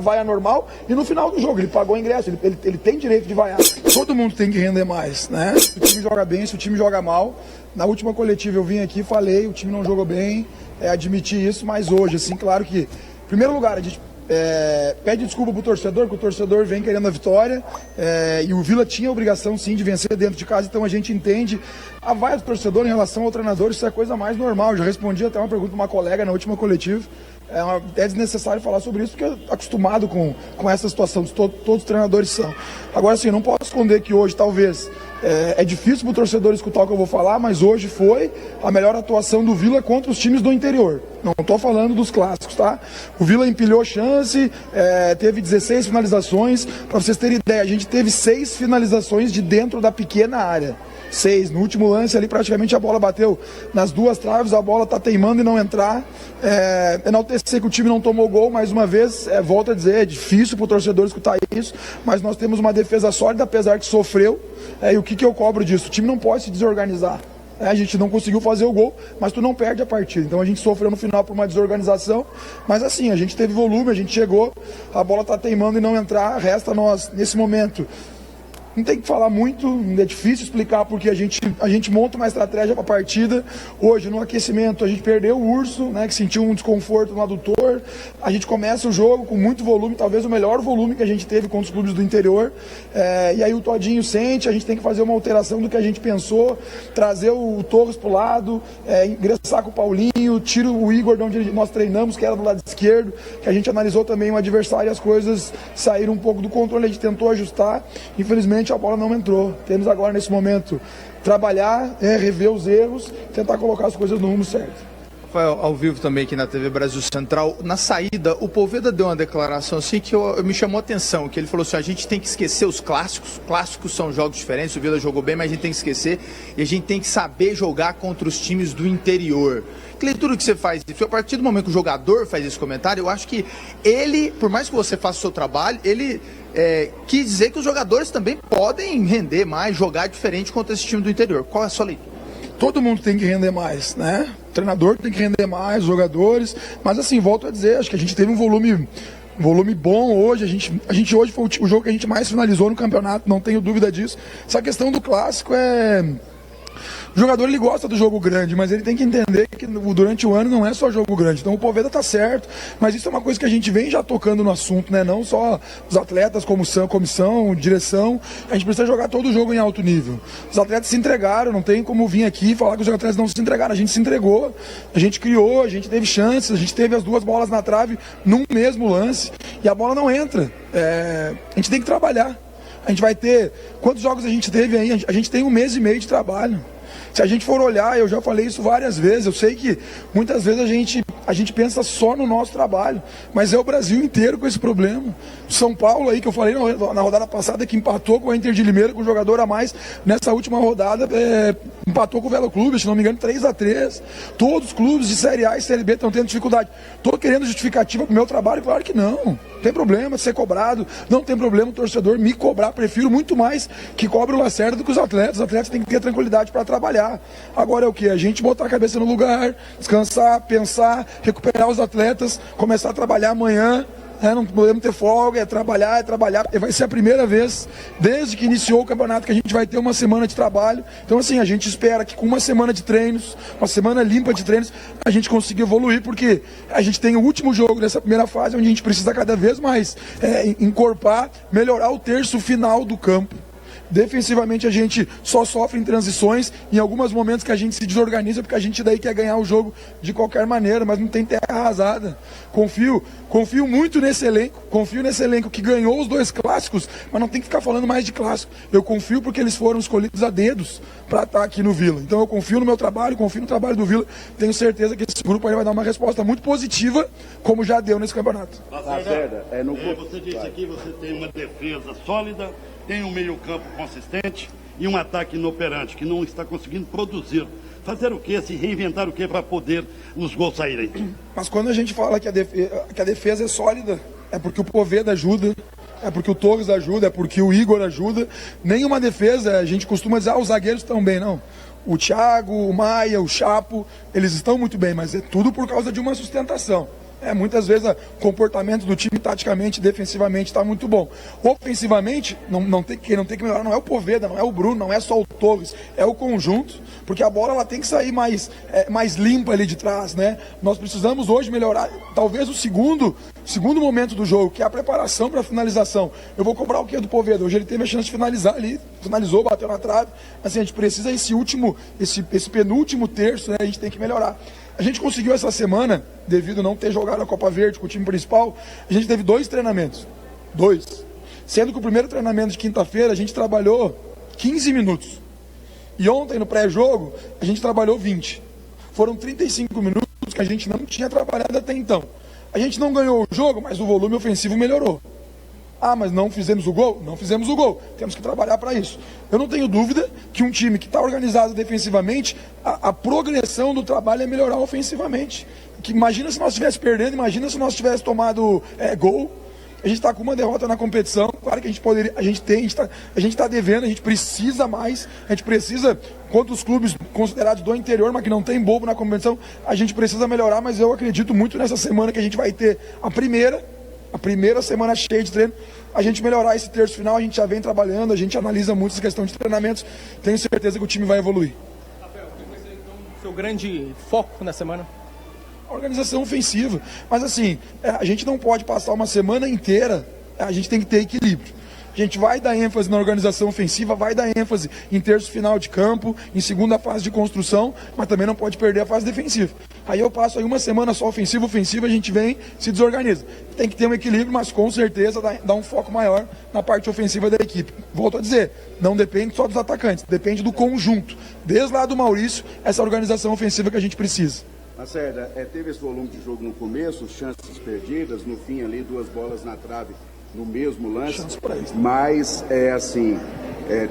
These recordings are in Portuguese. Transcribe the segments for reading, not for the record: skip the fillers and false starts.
vaia normal e no final do jogo ele pagou o ingresso, ele tem direito de vaiar. Todo mundo tem que render mais, né? Se o time joga bem, se o time joga mal. Na última coletiva eu vim aqui, falei, o time não jogou bem, admiti isso, mas hoje, assim, claro que, em primeiro lugar, a gente pede desculpa pro torcedor, porque o torcedor vem querendo a vitória, e o Vila tinha a obrigação, sim, de vencer dentro de casa, então a gente entende a vaia do torcedor em relação ao treinador, isso é a coisa mais normal. Eu já respondi até uma pergunta de uma colega na última coletiva. É desnecessário falar sobre isso, porque acostumado com essa situação, todos os treinadores são. Agora, sim, não posso esconder que hoje, talvez, é difícil para o torcedor escutar o que eu vou falar, mas hoje foi a melhor atuação do Vila contra os times do interior. Não estou falando dos clássicos, tá? O Vila empilhou chance, teve 16 finalizações. Para vocês terem ideia, a gente teve 6 finalizações de dentro da pequena área. 6. No último lance ali, praticamente a bola bateu nas duas traves, a bola tá teimando em não entrar. Enaltecer que o time não tomou gol, mais uma vez, volto a dizer, é difícil pro torcedor escutar isso, mas nós temos uma defesa sólida, apesar que sofreu. E o que eu cobro disso? O time não pode se desorganizar. A gente não conseguiu fazer o gol, mas tu não perde a partida. Então a gente sofreu no final por uma desorganização, mas assim, a gente teve volume, a gente chegou, a bola tá teimando em não entrar, resta nós, nesse momento. Não tem que falar muito, é difícil explicar porque a gente monta uma estratégia para a partida. Hoje, no aquecimento, a gente perdeu o Urso, né, que sentiu um desconforto no adutor. A gente começa o jogo com muito volume, talvez o melhor volume que a gente teve contra os clubes do interior. E aí o Todinho sente, a gente tem que fazer uma alteração do que a gente pensou, trazer o Torres para o lado, ingressar com o Paulinho, tira o Igor de onde nós treinamos, que era do lado esquerdo, que a gente analisou também o adversário e as coisas saíram um pouco do controle, a gente tentou ajustar, infelizmente a bola não entrou. Temos agora nesse momento trabalhar, rever os erros, tentar colocar as coisas no rumo certo. Rafael, ao vivo também aqui na TV Brasil Central, na saída, o Poveda deu uma declaração assim que me chamou a atenção, que ele falou assim, a gente tem que esquecer os clássicos são jogos diferentes, o Vila jogou bem, mas a gente tem que esquecer e a gente tem que saber jogar contra os times do interior. Que leitura que você faz disso? A partir do momento que o jogador faz esse comentário, eu acho que ele, por mais que você faça o seu trabalho, ele quis dizer que os jogadores também podem render mais, jogar diferente contra esse time do interior. Qual é a sua leitura? Todo mundo tem que render mais, né? O treinador tem que render mais, os jogadores. Mas assim, volto a dizer, acho que a gente teve um volume bom hoje. A gente hoje foi o jogo que a gente mais finalizou no campeonato, não tenho dúvida disso. Essa questão do clássico o jogador ele gosta do jogo grande, mas ele tem que entender que durante o ano não é só jogo grande. Então o Poveda tá certo, mas isso é uma coisa que a gente vem já tocando no assunto, né? Não só os atletas, comissão, direção. A gente precisa jogar todo o jogo em alto nível. Os atletas se entregaram, não tem como vir aqui e falar que os atletas não se entregaram. A gente se entregou, a gente criou, a gente teve chances, a gente teve as 2 bolas na trave num mesmo lance e a bola não entra. A gente tem que trabalhar. A gente vai ter... Quantos jogos a gente teve aí? A gente tem 1 mês e meio de trabalho. Se a gente for olhar, eu já falei isso várias vezes, eu sei que muitas vezes a gente pensa só no nosso trabalho, mas é o Brasil inteiro com esse problema. São Paulo aí, que eu falei na rodada passada, que empatou com a Inter de Limeira, com um jogador a mais, nessa última rodada, empatou com o Velo Clube, se não me engano, 3-3. Todos os clubes de Série A e Série B estão tendo dificuldade. Estou querendo justificativa pro meu trabalho? Claro que não. Não tem problema ser cobrado, não tem problema o torcedor me cobrar, prefiro muito mais que cobre o Lacerda do que os atletas. Os atletas têm que ter tranquilidade para trabalhar. Agora é o que? A gente botar a cabeça no lugar, descansar, pensar, recuperar os atletas, começar a trabalhar amanhã. Não podemos ter folga, é trabalhar. E vai ser a primeira vez, desde que iniciou o campeonato, que a gente vai ter uma semana de trabalho. Então assim, a gente espera que com uma semana de treinos, uma semana limpa de treinos, a gente consiga evoluir, porque a gente tem o último jogo dessa primeira fase, onde a gente precisa cada vez mais encorpar, melhorar o terço final do campo. Defensivamente a gente só sofre em transições, em alguns momentos que a gente se desorganiza, porque a gente daí quer ganhar o jogo de qualquer maneira, mas não tem terra arrasada. Confio muito nesse elenco que ganhou os 2 clássicos, mas não tem que ficar falando mais de clássico. Eu confio porque eles foram escolhidos a dedos para estar aqui no Vila. Então eu confio no meu trabalho, confio no trabalho do Vila, tenho certeza que esse grupo aí vai dar uma resposta muito positiva, como já deu nesse campeonato. Você disse aqui, você tem uma defesa sólida, tem um meio-campo consistente e um ataque inoperante, que não está conseguindo produzir. Fazer o quê? Se reinventar o quê para poder os gols saírem? Mas quando a gente fala que a defesa é sólida, é porque o Poveda ajuda, é porque o Torres ajuda, é porque o Igor ajuda. Nenhuma defesa, a gente costuma dizer, os zagueiros estão bem, não. O Thiago, o Maia, o Chapo, eles estão muito bem, mas é tudo por causa de uma sustentação. Muitas vezes o comportamento do time taticamente, defensivamente está muito bom. Ofensivamente, quem não tem que melhorar não é o Poveda, não é o Bruno, não é só o Torres, é o conjunto, porque a bola ela tem que sair mais limpa ali de trás, né? Nós precisamos hoje melhorar, talvez o segundo momento do jogo, que é a preparação para a finalização. Eu vou cobrar o que do Poveda? Hoje ele teve a chance de finalizar ali, finalizou, bateu na trave. Assim, a gente precisa esse penúltimo terço, né? A gente tem que melhorar. A gente conseguiu essa semana, devido a não ter jogado a Copa Verde com o time principal, a gente teve 2 treinamentos. 2. Sendo que o primeiro treinamento de quinta-feira a gente trabalhou 15 minutos. E ontem, no pré-jogo, a gente trabalhou 20. Foram 35 minutos que a gente não tinha trabalhado até então. A gente não ganhou o jogo, mas o volume ofensivo melhorou. Ah, mas não fizemos o gol? Não fizemos o gol. Temos que trabalhar para isso. Eu não tenho dúvida que um time que está organizado defensivamente, a progressão do trabalho é melhorar ofensivamente. Que imagina se nós estivéssemos perdendo, imagina se nós tivéssemos tomado gol. A gente está com uma derrota na competição. Claro que a gente poderia, a gente está devendo, a gente precisa mais. A gente precisa, contra os clubes considerados do interior, mas que não tem bobo na competição, a gente precisa melhorar, mas eu acredito muito nessa semana que a gente vai ter a primeira semana cheia de treino, a gente melhorar esse terço final, a gente já vem trabalhando, a gente analisa muito essa questão de treinamentos, tenho certeza que o time vai evoluir. Rafael, qual vai ser então o seu grande foco na semana? A organização ofensiva, mas assim, a gente não pode passar uma semana inteira, a gente tem que ter equilíbrio. A gente vai dar ênfase na organização ofensiva, vai dar ênfase em terço final de campo, em segunda fase de construção, mas também não pode perder a fase defensiva. Aí eu passo aí uma semana só ofensiva, a gente vem, se desorganiza. Tem que ter um equilíbrio, mas com certeza dá um foco maior na parte ofensiva da equipe. Volto a dizer, não depende só dos atacantes, depende do conjunto. Desde lá do Maurício, essa organização ofensiva que a gente precisa. Lacerda, teve esse volume de jogo no começo, chances perdidas, no fim ali 2 bolas na trave no mesmo lance, mas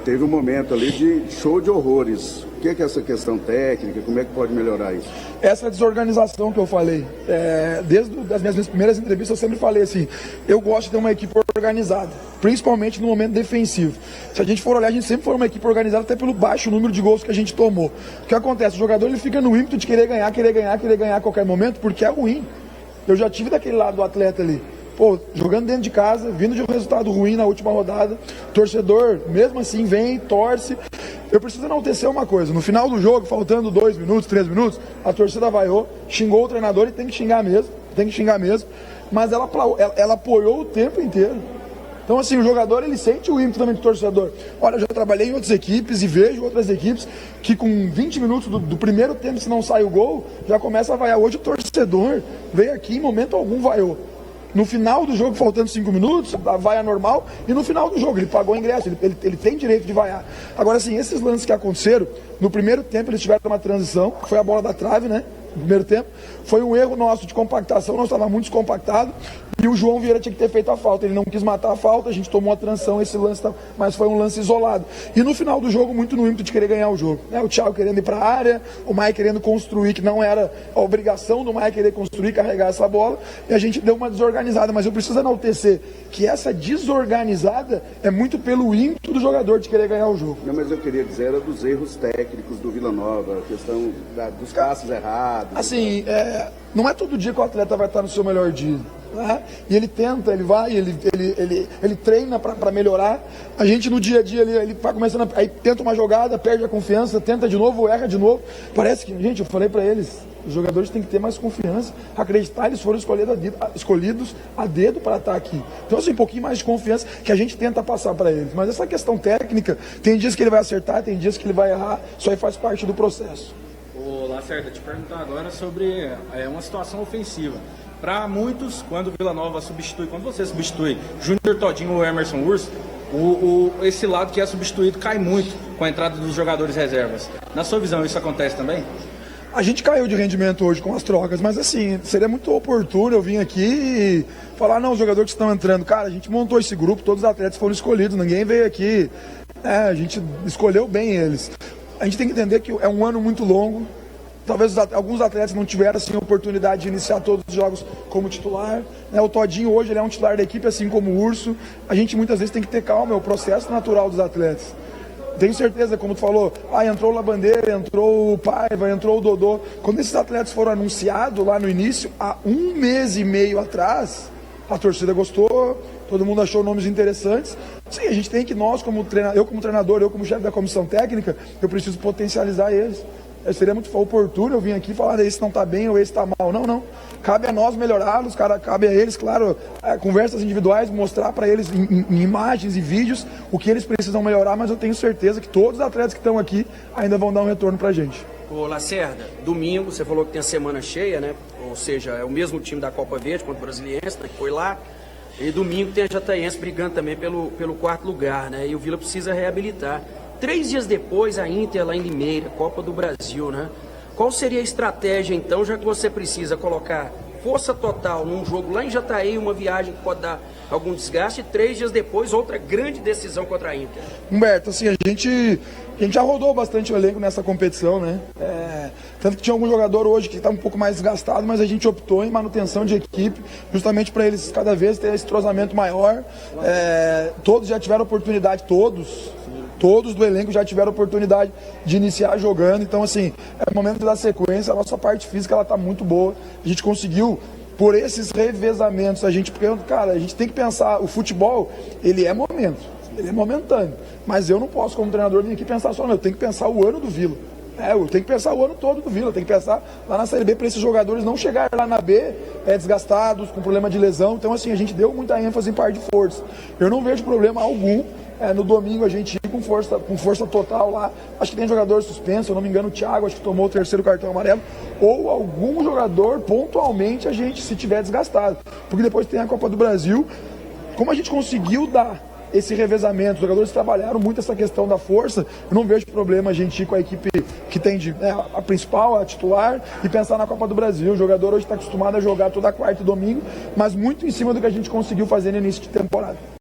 teve um momento ali de show de horrores. O que é essa questão técnica, como é que pode melhorar isso? Essa desorganização que eu falei, desde as minhas primeiras entrevistas eu sempre falei assim, eu gosto de ter uma equipe organizada, principalmente no momento defensivo. Se a gente for olhar, a gente sempre foi uma equipe organizada até pelo baixo número de gols que a gente tomou. O que acontece? O jogador ele fica no ímpeto de querer ganhar a qualquer momento, porque é ruim. Eu já tive daquele lado do atleta ali. Pô, jogando dentro de casa, vindo de um resultado ruim na última rodada, torcedor, mesmo assim, vem, torce. Eu preciso enaltecer uma coisa, no final do jogo, faltando 2 minutos, 3 minutos, a torcida vaiou, xingou o treinador e tem que xingar mesmo, mas ela apoiou o tempo inteiro. Então, assim, o jogador, ele sente o ímpeto também do torcedor. Olha, eu já trabalhei em outras equipes e vejo outras equipes que com 20 minutos do primeiro tempo, se não sai o gol, já começa a vaiar. Hoje o torcedor veio aqui, em momento algum vaiou. No final do jogo, faltando 5 minutos, a vaia normal, e no final do jogo, ele pagou o ingresso, ele tem direito de vaiar. Agora, assim, esses lances que aconteceram, no primeiro tempo eles tiveram uma transição, foi a bola da trave, né? No primeiro tempo, foi um erro nosso de compactação, nós estávamos muito descompactados, e o João Vieira tinha que ter feito a falta, ele não quis matar a falta, a gente tomou a transição, esse lance, mas foi um lance isolado. E no final do jogo, muito no ímpeto de querer ganhar o jogo, né? O Thiago querendo ir para a área, o Maia querendo construir, que não era a obrigação do Maia querer construir, carregar essa bola, e a gente deu uma desorganizada, mas eu preciso enaltecer que essa desorganizada é muito pelo ímpeto do jogador de querer ganhar o jogo. Não, mas eu queria dizer, era dos erros técnicos do Vila Nova, a questão dos passos errados. Assim, não é todo dia que o atleta vai estar no seu melhor dia. Né? E ele tenta, ele vai, ele treina para melhorar. A gente no dia a dia ele vai começando, aí tenta uma jogada, perde a confiança, tenta de novo, erra de novo. Parece que, gente, eu falei para eles, os jogadores têm que ter mais confiança, acreditar, eles foram escolhidos a dedo para estar aqui. Então, assim, um pouquinho mais de confiança que a gente tenta passar para eles. Mas essa questão técnica, tem dias que ele vai acertar, tem dias que ele vai errar, isso aí faz parte do processo. Ô, Lacerda, te perguntar agora sobre uma situação ofensiva. Para muitos, quando o Vila Nova substitui, quando você substitui Júnior Todinho ou Emerson Urso, esse lado que é substituído cai muito com a entrada dos jogadores reservas. Na sua visão, isso acontece também? A gente caiu de rendimento hoje com as trocas, mas assim, seria muito oportuno eu vir aqui e falar, não, os jogadores que estão entrando, cara, a gente montou esse grupo, todos os atletas foram escolhidos, ninguém veio aqui, a gente escolheu bem eles. A gente tem que entender que é um ano muito longo, talvez alguns atletas não tiveram assim, a oportunidade de iniciar todos os jogos como titular, né? O Todinho hoje ele é um titular da equipe, assim como o Urso. A gente muitas vezes tem que ter calma, é o processo natural dos atletas. tenho certeza, como tu falou, entrou o Labandeira, entrou o Paiva, entrou o Dodô. Quando esses atletas foram anunciados lá no início, há 1 mês e meio atrás, a torcida gostou, todo mundo achou nomes interessantes. Sim, a gente tem que, nós como treinador, eu como treinador, eu como chefe da comissão técnica, eu preciso potencializar eles. Seria muito oportuno eu vir aqui falar, esse não está bem ou esse está mal. Não. Cabe a nós melhorá-los, cabe a eles, claro, conversas individuais, mostrar para eles em imagens e vídeos o que eles precisam melhorar, mas eu tenho certeza que todos os atletas que estão aqui ainda vão dar um retorno para a gente. Ô Lacerda, domingo, você falou que tem a semana cheia, né? Ou seja, é o mesmo time da Copa Verde contra o Brasiliense, né? Que foi lá. E domingo tem a Jataiense brigando também pelo 4º lugar, né? E o Vila precisa reabilitar. 3 dias depois, a Inter lá em Limeira, Copa do Brasil, né? Qual seria a estratégia, então, já que você precisa colocar força total num jogo lá em Jataí, uma viagem que pode dar algum desgaste, e 3 dias depois, outra grande decisão contra a Inter? Humberto, assim, a gente já rodou bastante o elenco nessa competição, né? Tanto que tinha algum jogador hoje que está um pouco mais desgastado, mas a gente optou em manutenção de equipe, justamente para eles cada vez ter esse entrosamento maior. Todos já tiveram oportunidade, todos do elenco já tiveram oportunidade de iniciar jogando, então assim, é o momento da sequência, a nossa parte física ela está muito boa, a gente conseguiu, por esses revezamentos, porque, cara, a gente tem que pensar, o futebol, ele é momento, ele é momentâneo, mas eu não posso como treinador vir aqui pensar só, eu tenho que pensar o ano do Vila. Eu tenho que pensar o ano todo do Vila, eu tenho que pensar lá na Série B para esses jogadores não chegarem lá na B desgastados, com problema de lesão. Então assim, a gente deu muita ênfase em par de força. Eu não vejo problema algum no domingo a gente ir com força total lá. Acho que tem jogador suspenso, se eu não me engano o Thiago, acho que tomou o 3º cartão amarelo, ou algum jogador pontualmente a gente, se tiver desgastado. Porque depois tem a Copa do Brasil, como a gente conseguiu dar esse revezamento, os jogadores trabalharam muito essa questão da força, eu não vejo problema a gente ir com a equipe que tem a principal, a titular, e pensar na Copa do Brasil. O jogador hoje está acostumado a jogar toda quarta e domingo, mas muito em cima do que a gente conseguiu fazer no início de temporada.